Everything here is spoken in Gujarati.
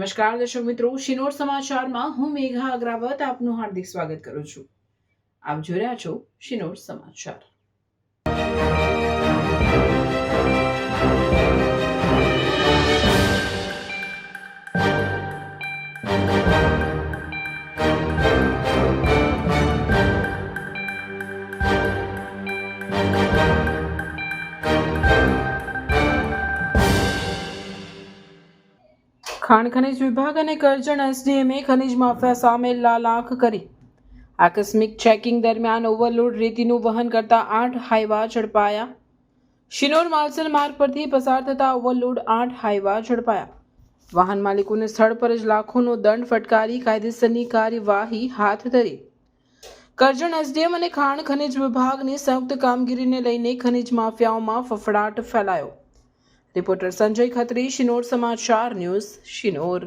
નમસ્કાર દર્શક મિત્રો, શિનોર સમાચારમાં હું મેઘા અગ્રાવત આપનું હાર્દિક સ્વાગત કરું છું. આપ જોઈ રહ્યા છો શિનોર સમાચાર. ખાણ ખનિજ વિભાગ અને કરજણ એસડીએમએ ખનિજ માફિયા સામે લાલાખ કરી. આકસ્મિક ચેકિંગ દરમિયાન ઓવરલોડ રેતીનું વહન કરતા 8 હાઈવા ઝડપાયા. શિનોર માલસલ માર્ગ પરથી પસાર થતા ઓવરલોડ 8 હાઈવા ઝડપાયા. વાહન માલિકોને સ્થળ પર જ લાખોનો દંડ ફટકારી કાયદેસરની કાર્યવાહી હાથ ધરી. કરજણ એસડીએમ અને ખાણ ખનિજ વિભાગની સંયુક્ત કામગીરીને લઈને ખનિજ માફિયાઓમાં ફફડાટ ફેલાયો. રિપોર્ટર સંજય ખત્રી, શિનોર સમાચાર ન્યૂઝ, શિનોર.